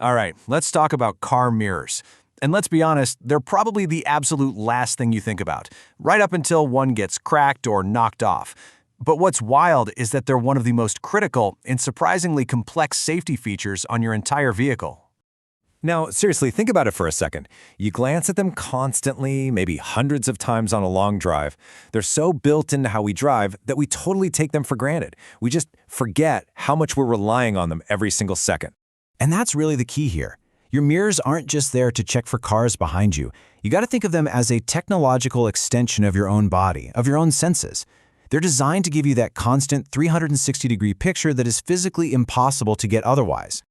All right, let's talk about car mirrors. And let's be honest, they're probably the absolute last thing you think about, right up until one gets cracked or knocked off. But what's wild is that they're one of the most critical and surprisingly complex safety features on your entire vehicle. Now, seriously, think about it for a second. You glance at them constantly, maybe hundreds of times on a long drive. They're so built into how we drive that we totally take them for granted. We just forget how much we're relying on them every single second. And that's really the key here. Your mirrors aren't just there to check for cars behind you. You got to think of them as a technological extension of your own body, of your own senses. They're designed to give you that constant 360-degree picture that is physically impossible to get otherwise.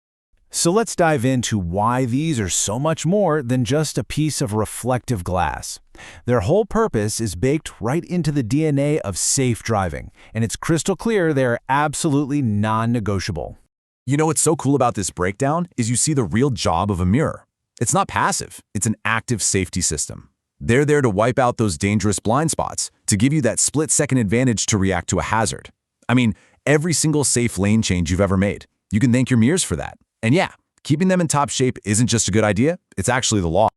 So let's dive into why these are so much more than just a piece of reflective glass. Their whole purpose is baked right into the DNA of safe driving, and it's crystal clear they're absolutely non-negotiable. You know what's so cool about this breakdown is you see the real job of a mirror. It's not passive, it's an active safety system. They're there to wipe out those dangerous blind spots, to give you that split-second advantage to react to a hazard. I mean, every single safe lane change you've ever made, you can thank your mirrors for that. And yeah, keeping them in top shape isn't just a good idea, it's actually the law.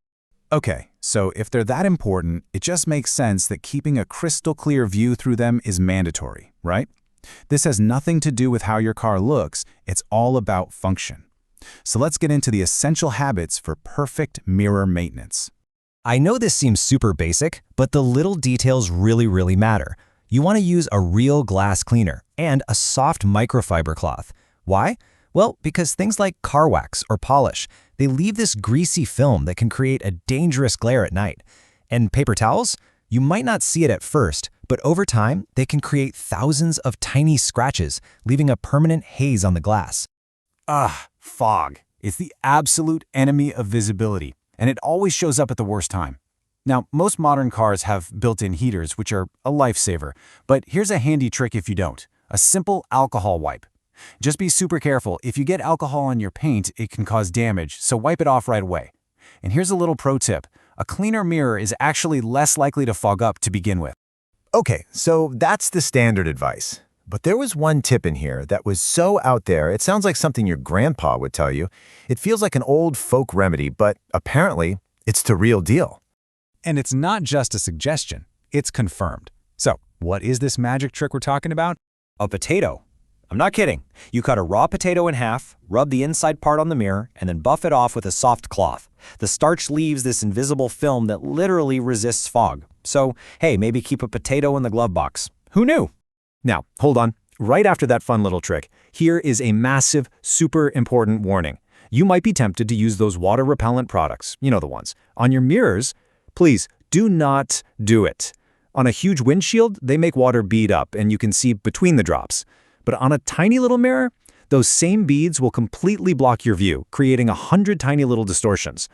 Okay, so if they're that important, it just makes sense that keeping a crystal clear view through them is mandatory, right? This has nothing to do with how your car looks, it's all about function. So let's get into the essential habits for perfect mirror maintenance. I know this seems super basic, but the little details really matter. You want to use a real glass cleaner and a soft microfiber cloth. Why? Well, because things like car wax or polish, they leave this greasy film that can create a dangerous glare at night. And paper towels? You might not see it at first, but over time, they can create thousands of tiny scratches, leaving a permanent haze on the glass. Fog. It's the absolute enemy of visibility, and it always shows up at the worst time. Now, most modern cars have built-in heaters, which are a lifesaver, but here's a handy trick if you don't: a simple alcohol wipe. Just be super careful. If you get alcohol on your paint, it can cause damage, so wipe it off right away. And here's a little pro tip. A cleaner mirror is actually less likely to fog up to begin with. Okay, so that's the standard advice. But there was one tip in here that was so out there, it sounds like something your grandpa would tell you. It feels like an old folk remedy, but apparently it's the real deal. And it's not just a suggestion, it's confirmed. So, what is this magic trick we're talking about? A potato. I'm not kidding. You cut a raw potato in half, rub the inside part on the mirror, and then buff it off with a soft cloth. The starch leaves this invisible film that literally resists fog. So, hey, maybe keep a potato in the glove box. Who knew? Now, hold on. Right after that fun little trick, here is a massive, super important warning. You might be tempted to use those water-repellent products, you know the ones, on your mirrors. Please, do not do it. On a huge windshield, they make water bead up, and you can see between the drops. But on a tiny little mirror, those same beads will completely block your view, creating 100 tiny little distortions.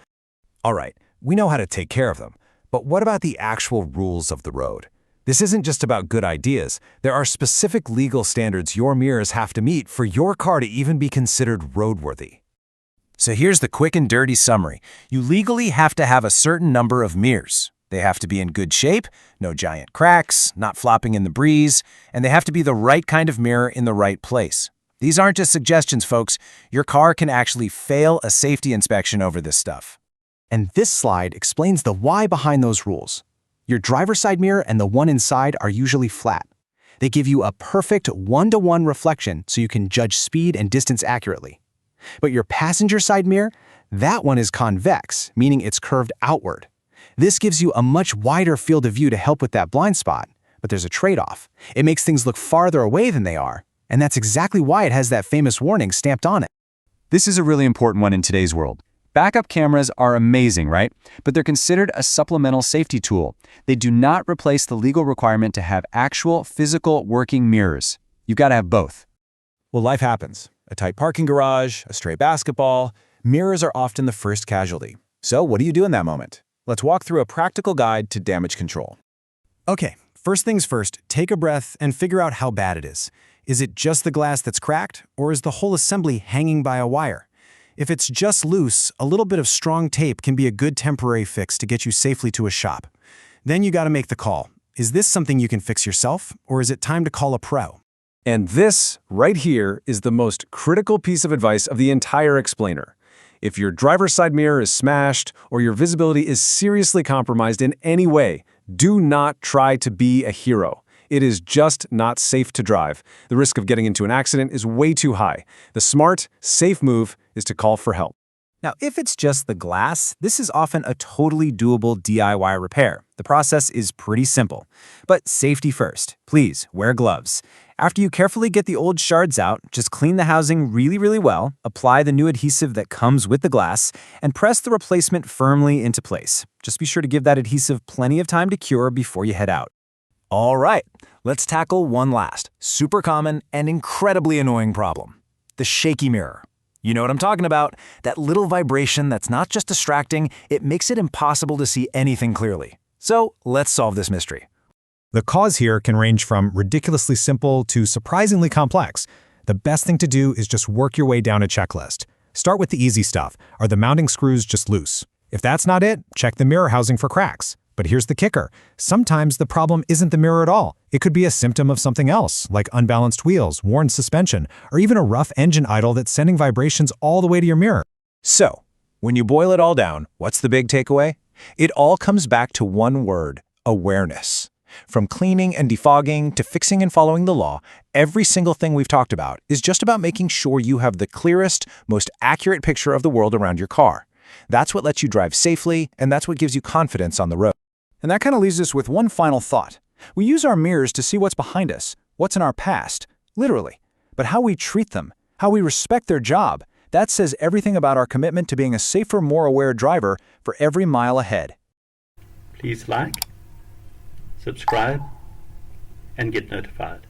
All right, we know how to take care of them, but what about the actual rules of the road? This isn't just about good ideas. There are specific legal standards your mirrors have to meet for your car to even be considered roadworthy. So here's the quick and dirty summary. You legally have to have a certain number of mirrors. They have to be in good shape, no giant cracks, not flopping in the breeze, and they have to be the right kind of mirror in the right place. These aren't just suggestions, folks. Your car can actually fail a safety inspection over this stuff. And this slide explains the why behind those rules. Your driver's side mirror and the one inside are usually flat. They give you a perfect one-to-one reflection so you can judge speed and distance accurately. But your passenger side mirror, that one is convex, meaning it's curved outward. This gives you a much wider field of view to help with that blind spot, but there's a trade-off. It makes things look farther away than they are, and that's exactly why it has that famous warning stamped on it. This is a really important one in today's world. Backup cameras are amazing, right? But they're considered a supplemental safety tool. They do not replace the legal requirement to have actual physical working mirrors. You've got to have both. Well, life happens. A tight parking garage, a stray basketball. Mirrors are often the first casualty. So what do you do in that moment? Let's walk through a practical guide to damage control. Okay, first things first, take a breath and figure out how bad it is. Is it just the glass that's cracked, or is the whole assembly hanging by a wire? If it's just loose, a little bit of strong tape can be a good temporary fix to get you safely to a shop. Then you got to make the call. Is this something you can fix yourself, or is it time to call a pro? And this, right here, is the most critical piece of advice of the entire explainer. If your driver's side mirror is smashed or your visibility is seriously compromised in any way, do not try to be a hero. It is just not safe to drive. The risk of getting into an accident is way too high. The smart, safe move is to call for help. Now, if it's just the glass, this is often a totally doable DIY repair. The process is pretty simple. But safety first. Please wear gloves. After you carefully get the old shards out, just clean the housing really well, apply the new adhesive that comes with the glass, and press the replacement firmly into place. Just be sure to give that adhesive plenty of time to cure before you head out. All right, let's tackle one last, super common and incredibly annoying problem. The shaky mirror. You know what I'm talking about. That little vibration that's not just distracting, it makes it impossible to see anything clearly. So let's solve this mystery. The cause here can range from ridiculously simple to surprisingly complex. The best thing to do is just work your way down a checklist. Start with the easy stuff. Are the mounting screws just loose? If that's not it, check the mirror housing for cracks. But here's the kicker. Sometimes the problem isn't the mirror at all. It could be a symptom of something else, like unbalanced wheels, worn suspension, or even a rough engine idle that's sending vibrations all the way to your mirror. So, when you boil it all down, what's the big takeaway? It all comes back to one word: awareness. From cleaning and defogging to fixing and following the law, every single thing we've talked about is just about making sure you have the clearest, most accurate picture of the world around your car. That's what lets you drive safely, and that's what gives you confidence on the road. And that kind of leaves us with one final thought. We use our mirrors to see what's behind us, what's in our past, literally. But how we treat them, how we respect their job, that says everything about our commitment to being a safer, more aware driver for every mile ahead. Please like, subscribe, and get notified.